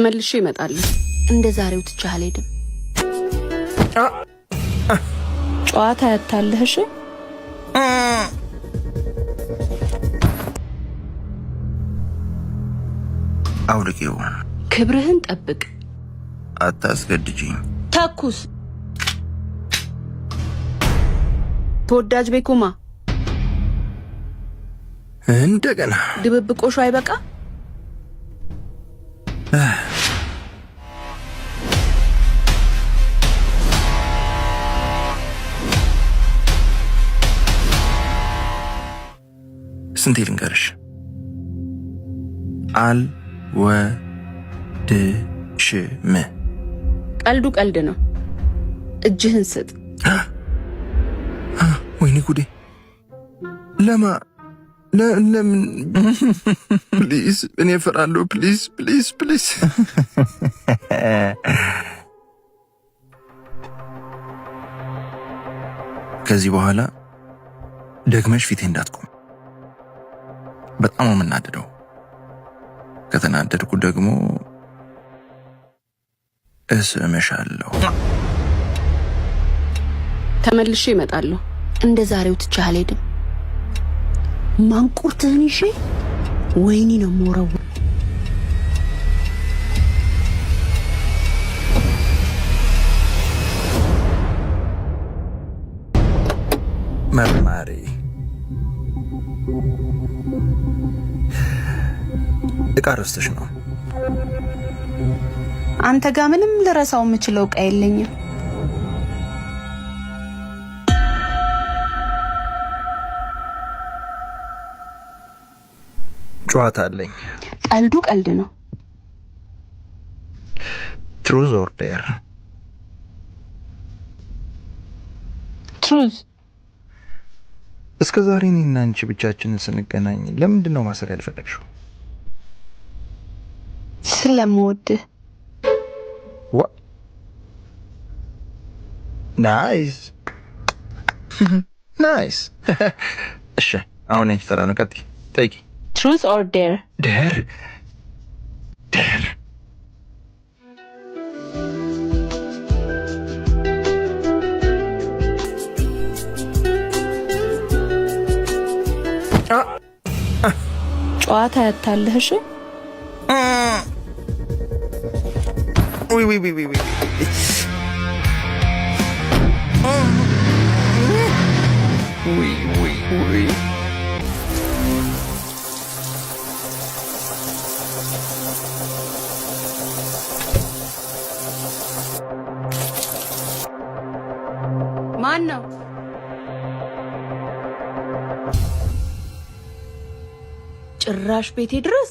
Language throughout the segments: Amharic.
መልሼ እመጣለሁ። እንደ ዛሬው ትቼ አልሄድም። ጨዋታ ያታለህ። እሺ አውልቂው። ክብርህን ጠብቅ። አታስገድጂኝ። ተኩስ። ተወዳጅ ቤኩማ እንደገና ድብብቆሹ አይበቃ? ስንቴ ልንገርሽ? አልወድሽም። ቀልዱ ቀልድ ነው። እጅህን ስጥ። ወይኔ ጉዴ! ለምን? ፕሊዝ፣ እኔ እፈራለሁ። ፕሊዝ ፕሊዝ ፕሊዝ። ከዚህ በኋላ ደግመሽ ፊቴ እንዳትቆም። በጣም የምናደደው። ከተናደድኩ ደግሞ እስምሻለሁ። ተመልሼ እመጣለሁ። እንደ ዛሬው ትቼ አልሄድም። ማንቁርትህን ይዤ ወይኔ ነው የምወረው። መርማሪ እቃ ረስተሽ ነው? አንተ ጋር ምንም ልረሳው የምችለው እቃ የለኝም። ጨዋታ አለኝ። ቀልዱ ቀልድ ነው። ትሩዝ ኦር ዴር? ትሩዝ። እስከ ዛሬ እኔና አንቺ ብቻችንን ስንገናኝ ለምንድን ነው ማሰር ያልፈለግሽው? ስለምወድህ። ናይስ ናይስ። እሺ አሁን አንቺ ተራ ነው። ቀጥይ፣ ጠይቂ። ትሩዝ ኦር ዴር? ዴር ዴር። ጨዋታ ያታለህ። እሺ Oui. Oui. ማን ነው? ጭራሽ ቤቴ ድረስ?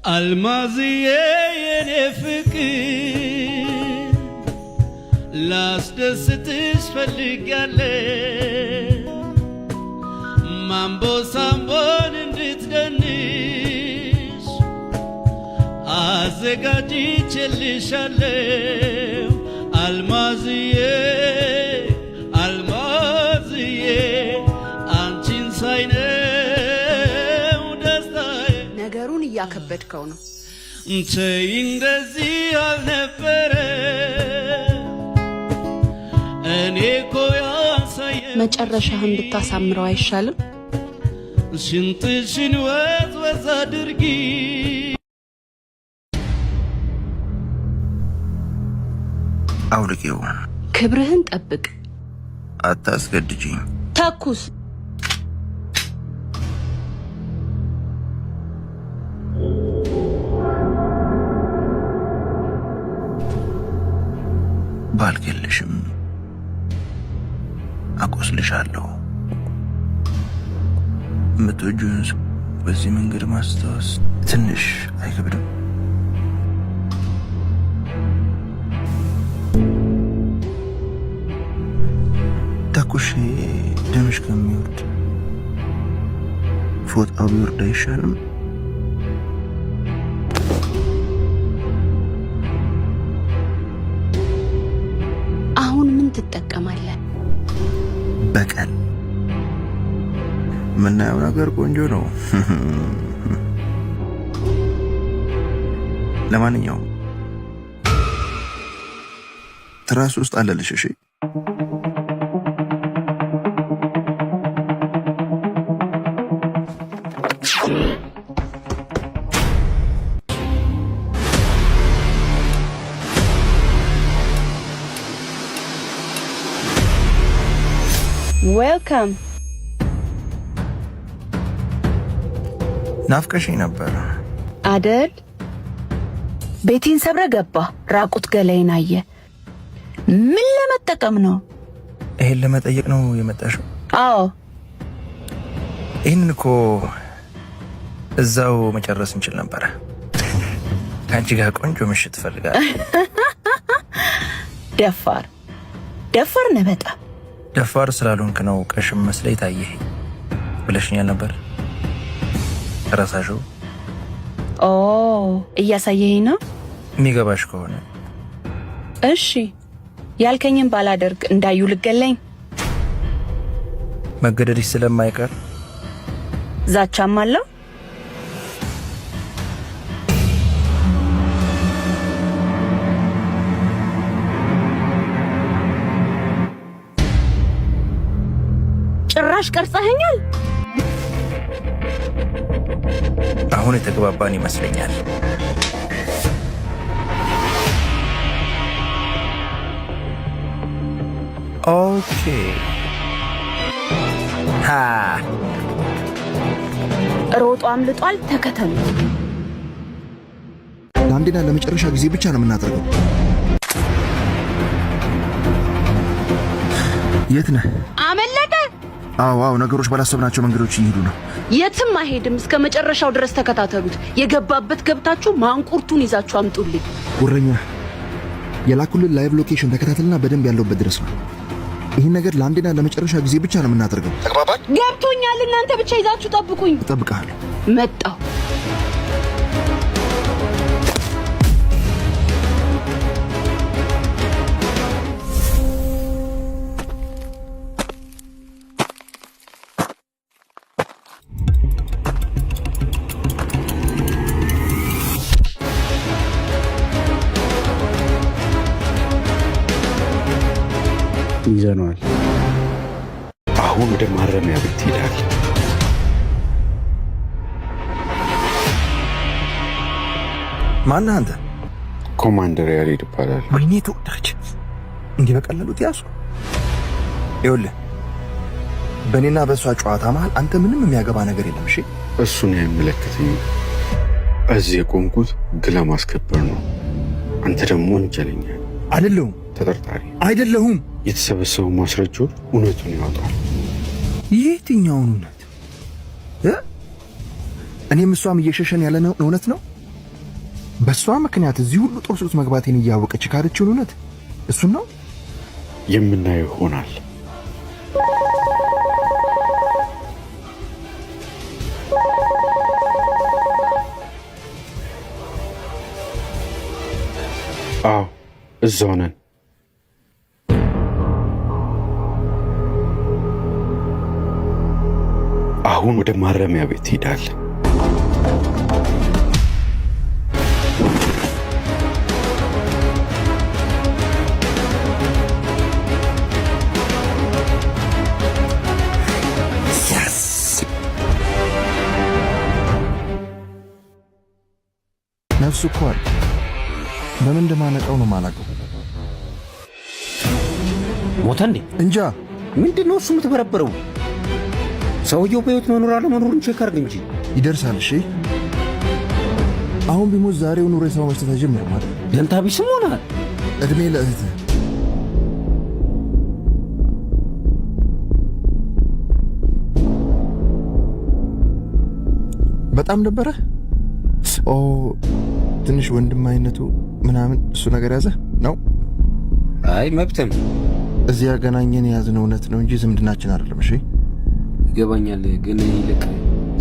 አልማዝዬ የኔ ፍቅር ላስደስትሽ ፈልጊያለሁ። ማምቦ ሳምቦን እንድትደንሽ አዘጋጅቼልሻለሁ። አልማዝዬ አልማዝዬ አንቺን ሳይነው ደስታዬ። ነገሩን እያከበድከው ነው። ተይ እንደዚህ አልነበረ እኔ እኮ ያሳየው። መጨረሻህን ብታሳምረው አይሻልም? ሽንጥሽን ወዝ አድርጊ። አውልቂው። ክብርህን ጠብቅ። አታስገድጂኝ። ተኩስ። ባልገልሽም አቆስልሻለሁ። የምትወጂውን ሰው በዚህ መንገድ ማስታወስ ትንሽ አይከብድም? ተኩሼ ደምሽ ከሚወርድ ፎጣው ቢወርድ አይሻልም? ትጠቀማለህ? በቀል ምናየው ነገር ቆንጆ ነው። ለማንኛውም ትራስ ውስጥ አለልሽ። እሺ ዌልካም። ናፍቀሽኝ ነበር አደል? ቤቴን ሰብረ ገባ። ራቁት ገላይን አየ። ምን ለመጠቀም ነው? ይሄን ለመጠየቅ ነው የመጣሽው? አዎ። ይህንን እኮ እዛው መጨረስ እንችል ነበረ። ከአንቺ ጋር ቆንጆ ምሽት እፈልጋለሁ። ደፋር ነህ በጣም። ደፋር ስላልሆንክ ነው ቀሽም መስለኝ ታየህ ብለሽኛል ነበር። ረሳሽው? ኦ እያሳየኸኝ ነው? የሚገባሽ ከሆነ እሺ። ያልከኝን ባላደርግ እንዳዩ ልገለኝ? መገደልሽ ስለማይቀር ዛቻም አለው? ጭራሽ ቀርጸኸኛል። አሁን የተግባባን ይመስለኛል። ኦኬ ሮጦ አምልጧል። ተከተሉ። ለአንዴና ለመጨረሻ ጊዜ ብቻ ነው የምናደርገው። የት ነህ? አመለጠ። አዎ፣ ነገሮች ባላሰብናቸው መንገዶች እየሄዱ ነው። የትም አይሄድም። እስከ መጨረሻው ድረስ ተከታተሉት። የገባበት ገብታችሁ ማንቁርቱን ይዛችሁ አምጡልኝ። ጉረኛ፣ የላኩልን ላይቭ ሎኬሽን ተከታተልና በደንብ ያለውበት ድረስ ነው። ይህን ነገር ለአንዴና ለመጨረሻ ጊዜ ብቻ ነው የምናደርገው። ተግባባን? ገብቶኛል። እናንተ ብቻ ይዛችሁ ጠብቁኝ። እጠብቅሃለሁ። መጣሁ። ይዘነዋል። አሁን ወደ ማረሚያ ቤት ይሄዳል። ማነህ አንተ? ኮማንደር ያሬድ ይባላል። ወይኔ ተወዳጅ፣ እንዲህ በቀላሉ ያዙ። ይኸውልህ በእኔና በእሷ ጨዋታ መሃል አንተ ምንም የሚያገባ ነገር የለም። እሺ እሱን አይመለከተኝም። እዚህ የቆምኩት ሕግ ለማስከበር ነው። አንተ ደግሞ ወንጀለኛ አይደለሁም። ተጠርጣሪ አይደለሁም። የተሰበሰቡ ማስረጃዎች እውነቱን ያወጣል። የትኛውን እውነት? እኔም እሷም እየሸሸን ያለነው እውነት ነው። በእሷ ምክንያት እዚህ ሁሉ ጦር ውስጥ መግባቴን እያወቀች ካደችውን እውነት እሱን ነው የምናየው ይሆናል። አዎ እዛው ነን። አሁን ወደ ማረሚያ ቤት ሄዳል። ነፍሱ እኮ አለ። በምን እንደማነቀው ነው የማላውቀው። ሞተ እንዴ? እንጃ። ምንድነው እሱ የምትበረበረው? ሰውየው በሕይወት መኖር አለመኖሩን ቼክ አድርግ እንጂ። ይደርሳል። እሺ አሁን ቢሞት ዛሬውኑ ሬሳው መስጠት አይጀምርም ማለት ደንታ ቢስም ሆናል። እድሜ ለእህትህ። በጣም ነበረ። ኦ ትንሽ ወንድማዊነቱ ምናምን እሱ ነገር ያዘ ነው። አይ መብትም እዚህ ያገናኘን የያዝነው እውነት ነው እንጂ ዝምድናችን አይደለም። እሺ ይገባኛል፣ ግን ይልቅ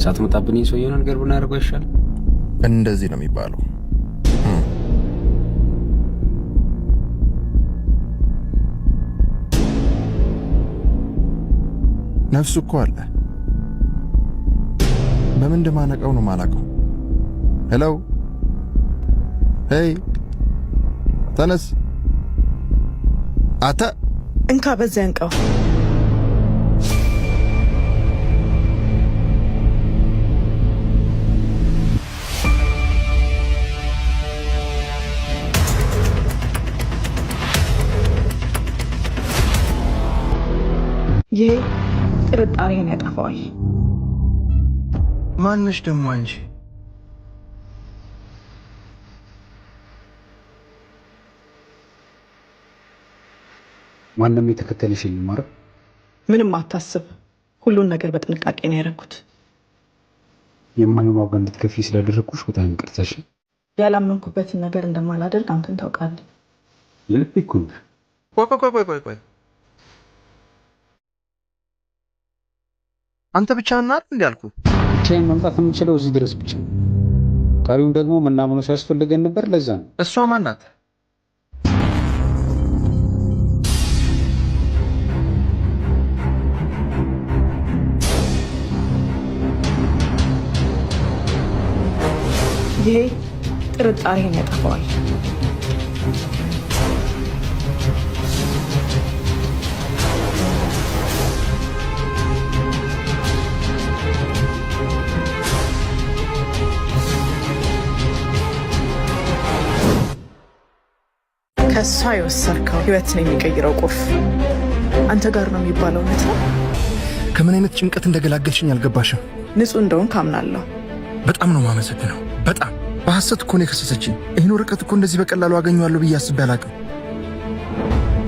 ሳትመጣብኝ ሰውየውን ነገር ብናደርገው ይሻላል። እንደዚህ ነው የሚባለው። ነፍሱ እኮ አለ። በምን እንደማነቀው ነው ማላቀው። ሄሎ ሄይ ተነስ አታ እንካ በዚያ እንቀው። ይሄ ጥርጣሬን ያጠፋዋል። ማንሽ ደግሞ አንቺ? ማንም የተከተለሽ የለም አይደል? ምንም አታስብ። ሁሉን ነገር በጥንቃቄ ነው ያደረኩት። የማይሆን ዋጋ እንድትከፍይ ስላደረኩሽ በጣም ይቅርታሽ። ያላመንኩበትን ነገር እንደማላደርግ አንተን ታውቃለህ። የልብ እኮ ነው። ቆይ አንተ ብቻ እናት እንዲያልኩ ብቻዬን መምጣት የምችለው እዚህ ድረስ ብቻ። ቀሪው ደግሞ ምናምኑ ሲያስፈልገን ነበር። ለዛ ነው። እሷ ማናት? ይሄ ጥርጣሬን ያጠፋዋል። ከሷ የወሰድከው ህይወትን የሚቀይረው ቁልፍ አንተ ጋር ነው የሚባለው እውነት ነው? ከምን አይነት ጭንቀት እንደገላገልሽኝ አልገባሽም። ንጹህ እንደሆን ካምናለሁ። በጣም ነው ማመሰግነው። በጣም በሐሰት እኮ ነው የከሰሰችኝ። ይህን ወረቀት እኮ እንደዚህ በቀላሉ አገኘዋለሁ ብዬ አስቤ አላቅም።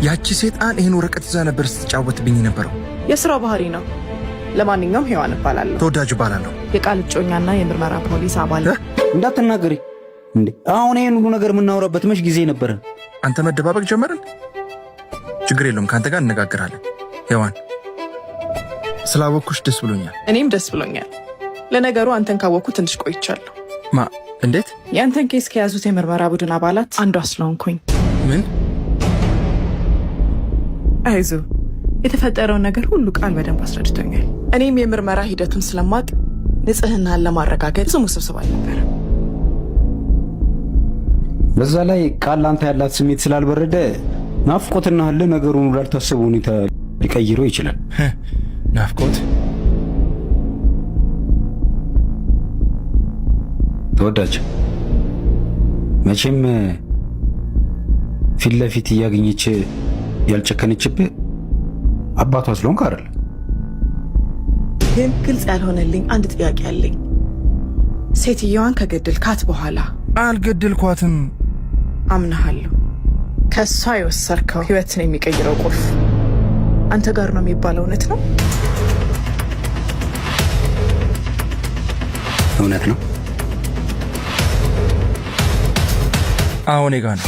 ያቺ ሴጣን ይህን ወረቀት ይዛ ነበር ስትጫወትብኝ ነበረው። የስራው ባህሪ ነው። ለማንኛውም ሔዋን እባላለሁ። ተወዳጅ እባላለሁ። የቃል እጮኛና የምርመራ ፖሊስ አባል። እንዳትናገሪ እንዴ! አሁን ይሄን ሁሉ ነገር የምናወራበት መች ጊዜ ነበረን? አንተ መደባበቅ ጀመርን። ችግር የለውም፣ ከአንተ ጋር እነጋገራለን። ሔዋን ስላወቅኩሽ ደስ ብሎኛል። እኔም ደስ ብሎኛል። ለነገሩ አንተን ካወቅኩ ትንሽ ቆይቻለሁ። እንዴት? የአንተን ኬስ ከያዙት የምርመራ ቡድን አባላት አንዷ ስለሆንኩኝ። ምን? አይዞ፣ የተፈጠረውን ነገር ሁሉ ቃል በደንብ አስረድቶኛል። እኔም የምርመራ ሂደቱን ስለማቅ ንጽህናን ለማረጋገጥ ብዙ ውስብስብ አልነበረም። በዛ ላይ ቃል ላንተ ያላት ስሜት ስላልበረደ ናፍቆትና ህል ነገሩን ላልታሰበ ሁኔታ ሊቀይረው ይችላል። ናፍቆት ተወዳጅ፣ መቼም ፊት ለፊት እያገኘች ያልጨከነችብህ አባቷ ስለሆንክ አይደል? ግን ግልጽ ያልሆነልኝ አንድ ጥያቄ አለኝ። ሴትየዋን ከገደልካት በኋላ አልገደልኳትም። አምናሃለሁ። ከሷ የወሰድከው ህይወትን የሚቀይረው ቁልፍ አንተ ጋር ነው የሚባለው እውነት ነው? እውነት ነው። አሁን ጋ ነው።